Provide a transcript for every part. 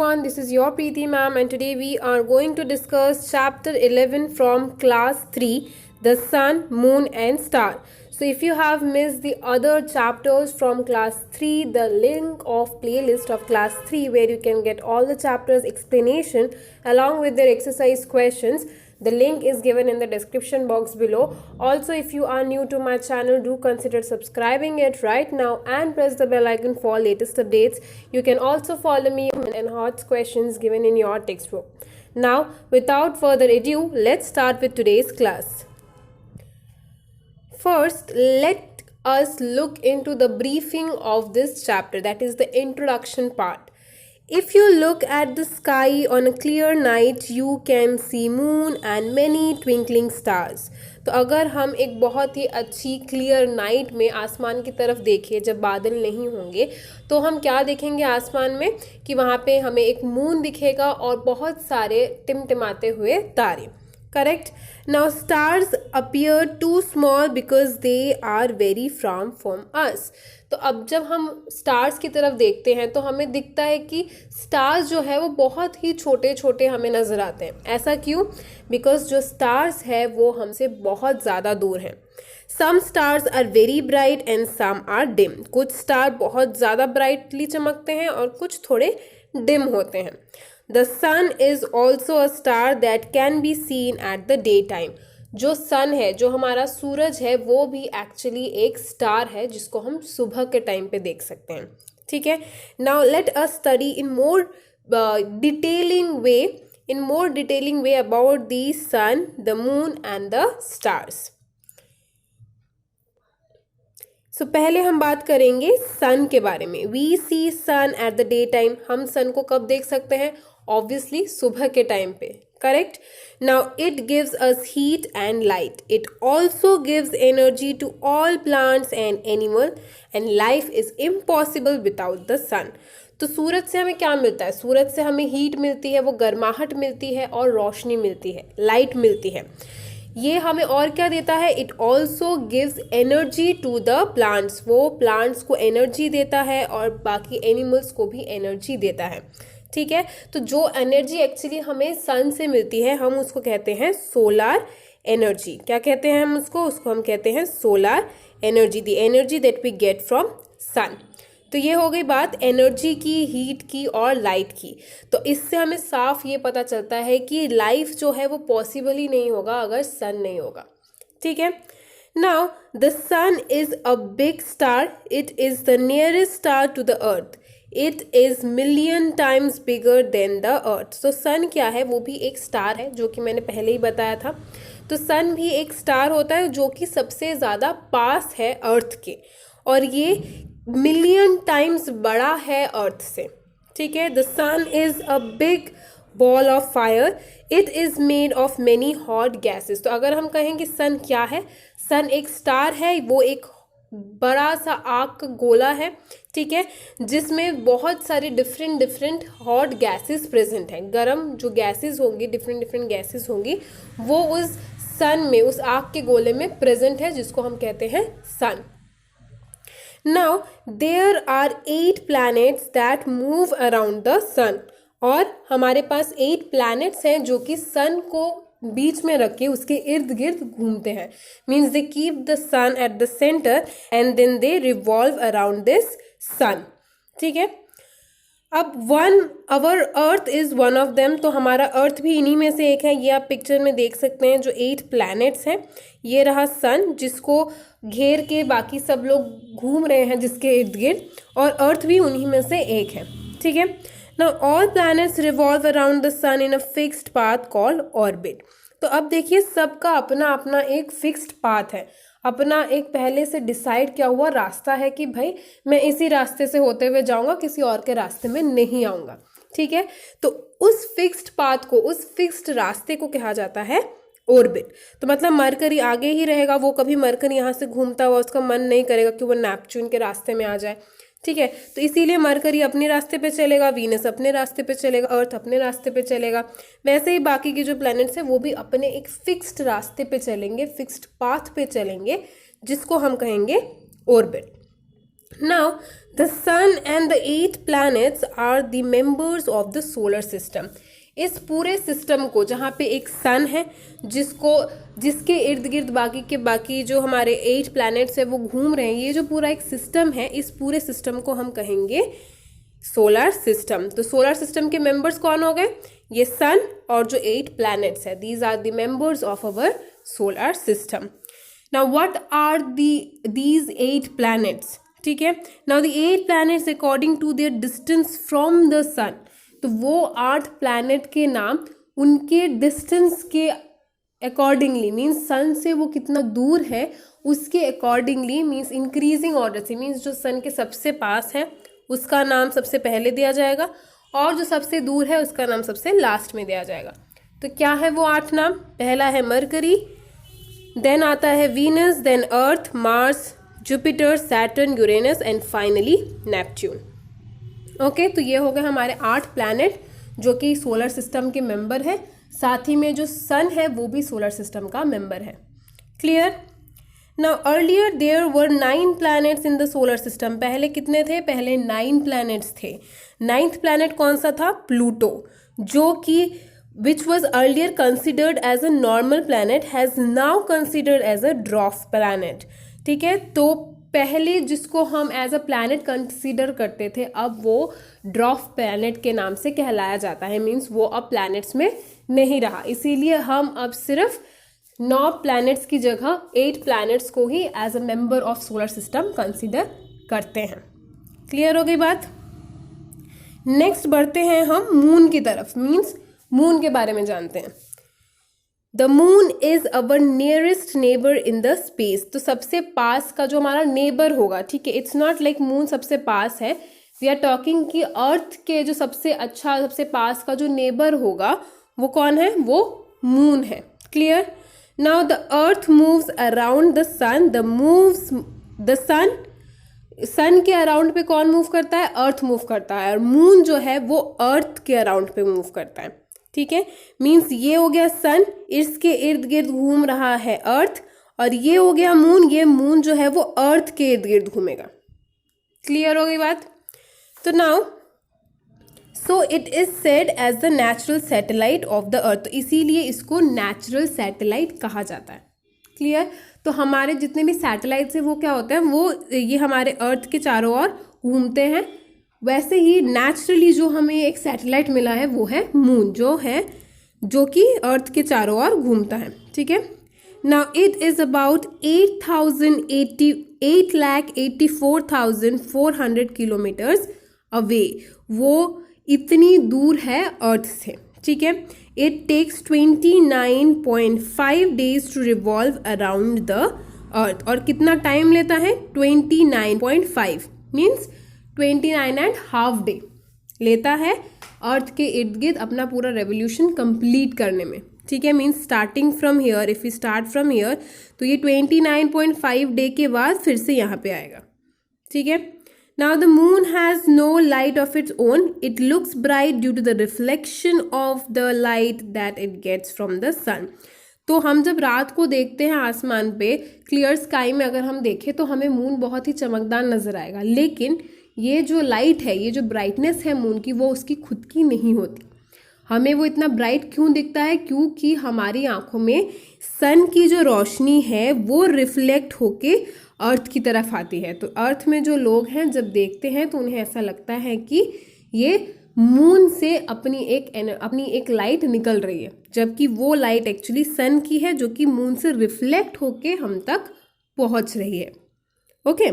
everyone, this is your Preeti ma'am and today we are going to discuss chapter 11 from class 3, the sun, moon and star. So if you have missed the other chapters from class 3, the link of playlist of class 3 where you can get all the chapters explanation along with their exercise questions, the link is given in the description box below. Also, if you are new to my channel, do consider subscribing it right now and press the bell icon for latest updates. You can also follow me on enhanced questions given in your textbook. Now, without further ado, let's start with today's class. First, let us look into the briefing of this chapter, that is the introduction part. If you look at the sky on a clear night, you can see moon and many twinkling stars. तो अगर हम एक बहुत ही अच्छी clear night में आसमान की तरफ देखें जब बादल नहीं होंगे तो हम क्या देखेंगे आसमान में कि वहाँ पे हमें एक मून दिखेगा और बहुत सारे टिमटिमाते हुए तारे. Correct? Now stars appear too small because they are very far from us. तो अब जब हम स्टार्स की तरफ देखते हैं तो हमें दिखता है कि स्टार्स जो है वो बहुत ही छोटे छोटे हमें नज़र आते हैं. ऐसा क्यों? बिकॉज जो स्टार्स है वो हमसे बहुत ज़्यादा दूर हैं. Some stars are very bright and some are dim. कुछ स्टार बहुत ज़्यादा ब्राइटली चमकते हैं और कुछ थोड़े डिम होते हैं. The sun is also a star that can be seen at the daytime. जो सन है, जो हमारा सूरज है, वो भी एक्चुअली एक स्टार है जिसको हम सुबह के टाइम पे देख सकते हैं. ठीक है. Now let us study in more detailing way about the sun, the moon and the stars. So पहले हम बात करेंगे सन के बारे में. We see sun at the day time. हम सन को कब देख सकते हैं? ऑब्वियसली सुबह के टाइम पे. Correct. Now it gives us heat and light. It also gives energy to all plants and animal and life is impossible without the sun. तो सूरज से हमें क्या मिलता है? सूरज से हमें हीट मिलती है, वो गर्माहट मिलती है और रोशनी मिलती है, लाइट मिलती है. ये हमें और क्या देता है? It also gives energy to the plants. वो प्लांट्स को एनर्जी देता है और बाकी एनिमल्स को भी एनर्जी देता है. ठीक है. तो जो एनर्जी एक्चुअली हमें सन से मिलती है हम उसको कहते हैं सोलार एनर्जी. क्या कहते हैं हम उसको हम कहते हैं solar energy. The energy that we get from sun. तो ये हो गई बात एनर्जी की, हीट की और लाइट की. तो इससे हमें साफ ये पता चलता है कि लाइफ जो है वो पॉसिबल ही नहीं होगा अगर सन नहीं होगा. ठीक है. Now the sun is a big star. It is the nearest star to the earth. It is million times bigger than the earth. तो सन क्या है? वो भी एक स्टार है जो कि मैंने पहले ही बताया था. तो सन भी एक स्टार होता है जो कि सबसे ज़्यादा पास है अर्थ के और ये मिलियन टाइम्स बड़ा है अर्थ से. ठीक है. The sun is a big ball of fire. It is made of many hot gases. तो अगर हम कहें कि सन क्या है? सन एक स्टार है, वो एक बड़ा सा आग का गोला है. ठीक है. जिसमें बहुत सारे डिफरेंट हॉट गैसेस प्रेजेंट हैं. गर्म जो गैसेस होंगी, डिफरेंट गैसेस होंगी, वो उस सन में, उस आग के गोले में प्रेजेंट है जिसको हम कहते हैं sun. Now there are 8 planets that move around the sun. और हमारे पास 8 planets हैं जो कि सन को बीच में रख के उसके इर्द गिर्द घूमते हैं. Means they keep the sun at the centre and then they revolve around this sun. ठीक है. अब our earth is one of them. तो हमारा अर्थ भी इन्हीं में से एक है. ये आप पिक्चर में देख सकते हैं जो 8 planets हैं. ये रहा सन जिसको घेर के बाकी सब लोग घूम रहे हैं जिसके इर्द गिर्द, और अर्थ भी उन्हीं में से एक है. ठीक है. Now all planets revolve around the sun in a fixed path called orbit. तो अब देखिए सबका अपना अपना एक फिक्स्ड पाथ है, अपना एक पहले से डिसाइड किया हुआ रास्ता है कि भाई मैं इसी रास्ते से होते हुए जाऊंगा, किसी और के रास्ते में नहीं आऊँगा. ठीक है. तो उस फिक्स्ड पाथ को, उस फिक्स्ड रास्ते को कहा जाता है ऑर्बिट. तो मतलब मरकरी आगे ही रहेगा, वो कभी मरकरी यहाँ से घूमता हुआ उसका मन नहीं करेगा कि वो नेपच्यून के रास्ते में आ जाए. ठीक है. तो इसीलिए मरकरी अपने रास्ते पे चलेगा, वीनस अपने रास्ते पे चलेगा, अर्थ अपने रास्ते पे चलेगा. वैसे ही बाकी के जो प्लैनेट्स हैं वो भी अपने एक फिक्स्ड रास्ते पे चलेंगे, फिक्स्ड पाथ पे चलेंगे जिसको हम कहेंगे orbit. Now, the sun and the 8 planets are the members of the solar system. इस पूरे सिस्टम को, जहाँ पे एक सन है जिसके इर्द गिर्द बाकी जो हमारे 8 प्लैनेट्स है वो घूम रहे हैं, ये जो पूरा एक सिस्टम है, इस पूरे सिस्टम को हम कहेंगे सोलर सिस्टम. तो सोलर सिस्टम के मेंबर्स कौन हो गए? ये सन और जो 8 प्लैनेट्स है, these are the members of our solar system. Now what are these 8 planets? ठीक है, now the 8 planets according to their distance from the sun. तो वो 8 प्लैनेट के नाम उनके डिस्टेंस के अकॉर्डिंगली, मीन्स सन से वो कितना दूर है उसके अकॉर्डिंगली, मीन्स इंक्रीजिंग ऑर्डर से, मीन्स जो सन के सबसे पास है उसका नाम सबसे पहले दिया जाएगा और जो सबसे दूर है उसका नाम सबसे लास्ट में दिया जाएगा. तो क्या है वो 8 नाम? पहला है मरकरी, देन आता है Venus, then Earth, Mars, Jupiter, Saturn, Uranus and finally Neptune. Okay, तो ये हो गए हमारे 8 प्लैनेट जो कि सोलर सिस्टम के मेंबर है. साथ ही में जो सन है वो भी सोलर सिस्टम का मेंबर है. Clear? Now earlier there were 9 planets in the solar system. पहले कितने थे? पहले 9 प्लैनेट्स थे. 9th प्लैनेट कौन सा था? प्लूटो, जो कि which was earlier considered as a normal planet has now considered as a dwarf planet. ठीक है, तो पहले जिसको हम एज अ प्लैनेट कंसिडर करते थे अब वो ड्वार्फ प्लैनेट के नाम से कहलाया जाता है. मीन्स वो अब प्लैनेट्स में नहीं रहा, इसीलिए हम अब सिर्फ 9 प्लैनेट्स की जगह 8 प्लैनेट्स को ही as a member of solar system consider करते हैं. क्लियर हो गई बात? नेक्स्ट बढ़ते हैं हम मून की तरफ. मीन्स मून के बारे में जानते हैं. The moon is our nearest neighbour in the space. तो सबसे पास का जो हमारा नेबर होगा, ठीक है, इट्स नॉट लाइक मून सबसे पास है, वी आर टॉकिंग कि अर्थ के जो सबसे पास का जो नेबर होगा वो कौन है? वो मून है. Clear? Now the earth moves around the sun. The sun के अराउंड पे कौन मूव करता है? अर्थ मूव करता है. और मून जो है वो अर्थ के अराउंड पे मूव करता है. ठीक है, मीन्स ये हो गया सन, इसके इर्द गिर्द घूम रहा है अर्थ, और ये हो गया मून, ये मून जो है वो अर्थ के इर्द गिर्द घूमेगा. क्लियर हो गई बात? तो now so it is said as the natural satellite of the earth. तो इसीलिए इसको नेचुरल सैटेलाइट कहा जाता है. क्लियर? तो हमारे जितने भी सैटेलाइट्स हैं वो क्या होते हैं? वो ये हमारे अर्थ के चारों ओर घूमते हैं. वैसे ही नेचुरली जो हमें एक सैटेलाइट मिला है वो है मून, जो कि अर्थ के चारों ओर घूमता है. ठीक है, now it is about 8,84,400 kilometres away. वो इतनी दूर है अर्थ से. ठीक है, it takes 29.5 days to revolve around the earth. और कितना टाइम लेता है? 29.5 मीन्स 29.5 day लेता है अर्थ के इर्द गिर्द अपना पूरा रेवोल्यूशन कंप्लीट करने में. ठीक है, means starting from here, if you start from here तो ये 29.5 day के बाद फिर से यहाँ पे आएगा. ठीक है, now the moon has no light of its own. It looks bright due to the reflection of the light that it gets from the sun. तो हम जब रात को देखते हैं आसमान पे, क्लियर स्काई में अगर हम देखें तो हमें मून बहुत ही चमकदार नजर आएगा, लेकिन ये जो लाइट है, ये जो ब्राइटनेस है मून की, वो उसकी खुद की नहीं होती. हमें वो इतना ब्राइट क्यों दिखता है? क्योंकि हमारी आंखों में सन की जो रोशनी है वो रिफ्लेक्ट होके अर्थ की तरफ आती है. तो अर्थ में जो लोग हैं जब देखते हैं तो उन्हें ऐसा लगता है कि ये मून से अपनी एक लाइट निकल रही है, जबकि वो लाइट एक्चुअली सन की है जो कि मून से रिफ्लेक्ट होके हम तक पहुंच रही है. Okay,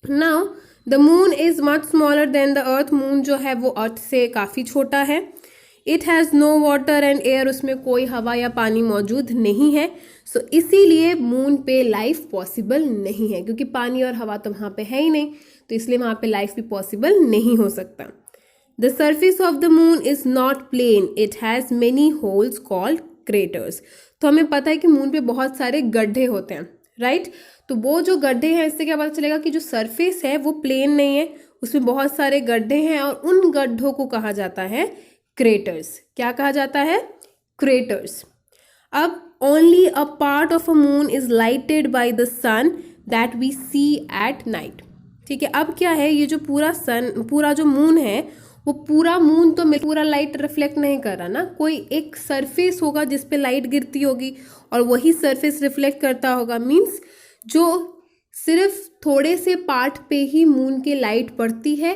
now the moon is much smaller than the earth. Moon जो है वो अर्थ से काफ़ी छोटा है. It has no water and air. उसमें कोई हवा या पानी मौजूद नहीं है. सो इसीलिए मून पे लाइफ पॉसिबल नहीं है, क्योंकि पानी और हवा तो वहाँ पे है ही नहीं, तो इसलिए वहाँ पे लाइफ भी पॉसिबल नहीं हो सकता. The surface of the moon is not plain. It has many holes called craters. तो हमें पता है कि मून पे बहुत सारे गड्ढे होते हैं, राइट? तो वो जो गड्ढे हैं, इससे क्या पता चलेगा कि जो सरफेस है वो प्लेन नहीं है, उसमें बहुत सारे गड्ढे हैं, और उन गड्ढों को कहा जाता है क्रेटर्स. क्या कहा जाता है? क्रेटर्स. अब only a part of a moon is lighted by the sun that we see at night. ठीक है, अब क्या है, ये जो पूरा जो मून है, वो पूरा मून तो पूरा लाइट रिफ्लेक्ट नहीं कर रहा ना, कोई एक सरफेस होगा जिस पे लाइट गिरती होगी और वही सरफेस रिफ्लेक्ट करता होगा। मीन्स जो सिर्फ थोड़े से पार्ट पे ही मून की लाइट पड़ती है,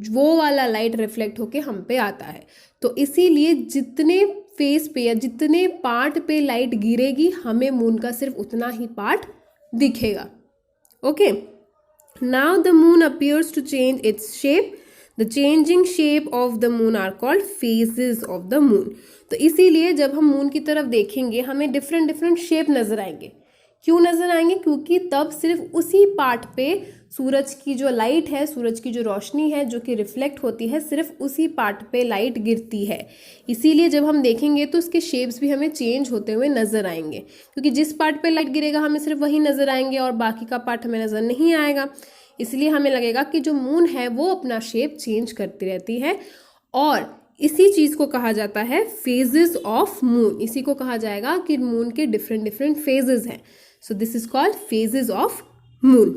वो वाला लाइट रिफ्लेक्ट होके हम पे आता है। तो इसीलिए जितने फेस पे या जितने पार्ट पे लाइट गिरेगी, हमें मून का सिर्फ उतना ही पार्ट दिखेगा। Okay, now the moon appears to change its shape. The changing shape of the moon are called phases of the moon. तो इसीलिए जब हम मून की तरफ देखेंगे, हमें डिफरेंट डिफरेंट शेप नजर आएंगे। क्यों नजर आएंगे? क्योंकि तब सिर्फ उसी पार्ट पे सूरज की जो लाइट है, सूरज की जो रोशनी है जो कि रिफ्लेक्ट होती है, सिर्फ उसी पार्ट पे लाइट गिरती है। इसीलिए जब हम देखेंगे तो उसके शेप्स भी हमें चेंज होते हुए नजर आएंगे, क्योंकि जिस पार्ट पे लाइट गिरेगा हमें सिर्फ वही नजर आएंगे और बाकी का पार्ट हमें नजर नहीं आएगा। इसलिए हमें लगेगा कि जो मून है वो अपना शेप चेंज करती रहती है, और इसी चीज को कहा जाता है फेजेस ऑफ मून। इसी को कहा जाएगा कि मून के डिफरेंट डिफरेंट फेजेस हैं। So this is called phases of moon.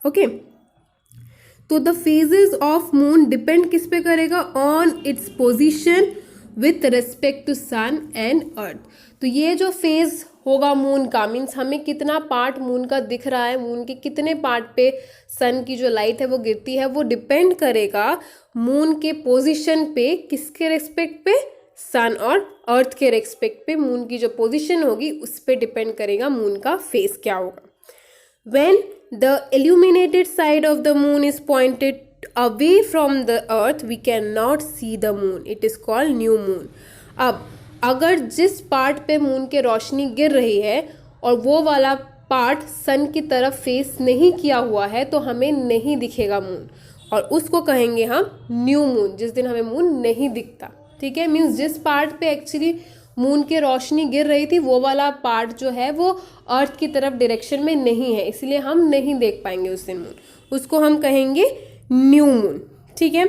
Okay, तो the phases of moon depend किस पे करेगा? On its position with respect to sun and earth. तो ये जो फेज होगा मून का, मीन्स हमें कितना पार्ट मून का दिख रहा है, मून के कितने पार्ट पे सन की जो लाइट है वो गिरती है, वो डिपेंड करेगा मून के पोजीशन पे। किसके रेस्पेक्ट पे? सन और अर्थ के रेस्पेक्ट पे मून की जो पोजीशन होगी उस पे डिपेंड करेगा मून का फेस क्या होगा। When the illuminated side of the moon is pointed away from the earth, we cannot see the moon. It is called new moon. अब अगर जिस पार्ट पे मून के रोशनी गिर रही है और वो वाला पार्ट सन की तरफ फेस नहीं किया हुआ है, तो हमें नहीं दिखेगा मून, और उसको कहेंगे हम न्यू मून, जिस दिन हमें मून नहीं दिखता। ठीक है, मीन्स जिस पार्ट पे एक्चुअली मून की रोशनी गिर रही थी, वो वाला पार्ट जो है वो अर्थ की तरफ डायरेक्शन में नहीं है, इसलिए हम नहीं देख पाएंगे उस दिन मून, उसको हम कहेंगे न्यू मून। ठीक है,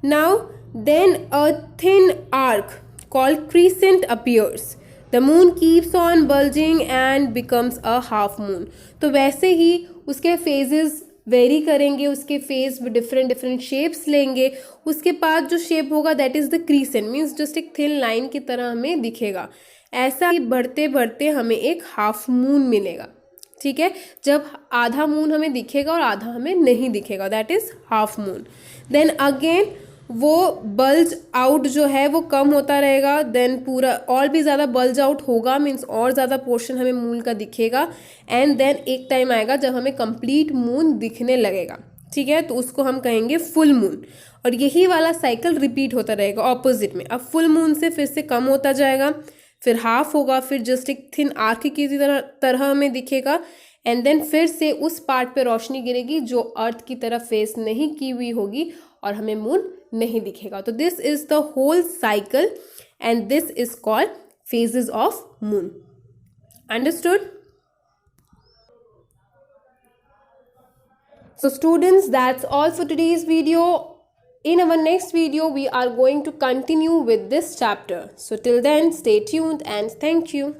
now then a thin arc called crescent appears. The moon keeps on bulging and becomes a half moon. तो वैसे ही उसके फेजेस वेरी करेंगे, उसके फेस डिफरेंट डिफरेंट शेप्स लेंगे। उसके बाद जो शेप होगा that is the crescent, means just एक थिन लाइन की तरह हमें दिखेगा। ऐसा ही बढ़ते बढ़ते हमें एक हाफ मून मिलेगा। ठीक है, जब आधा मून हमें दिखेगा और आधा हमें नहीं दिखेगा, that is half moon. Then again वो बल्ज आउट जो है वो कम होता रहेगा, देन पूरा और भी ज़्यादा बल्ज आउट होगा, मीन्स और ज़्यादा पोर्शन हमें मून का दिखेगा, एंड देन एक टाइम आएगा जब हमें कंप्लीट मून दिखने लगेगा। ठीक है, तो उसको हम कहेंगे फुल मून, और यही वाला साइकिल रिपीट होता रहेगा ऑपोजिट में। अब फुल मून से फिर से कम होता जाएगा, फिर हाफ होगा, फिर जस्ट एक थिन आर्क की तरह हमें दिखेगा, एंड देन फिर से उस पार्ट पे रोशनी गिरेगी जो अर्थ की तरफ फेस नहीं की हुई होगी और हमें मून नहीं दिखेगा। तो this is the whole cycle and this is called phases of moon. Understood? So students, that's all for today's video. In our next video, we are going to continue with this chapter. So till then, stay tuned and thank you.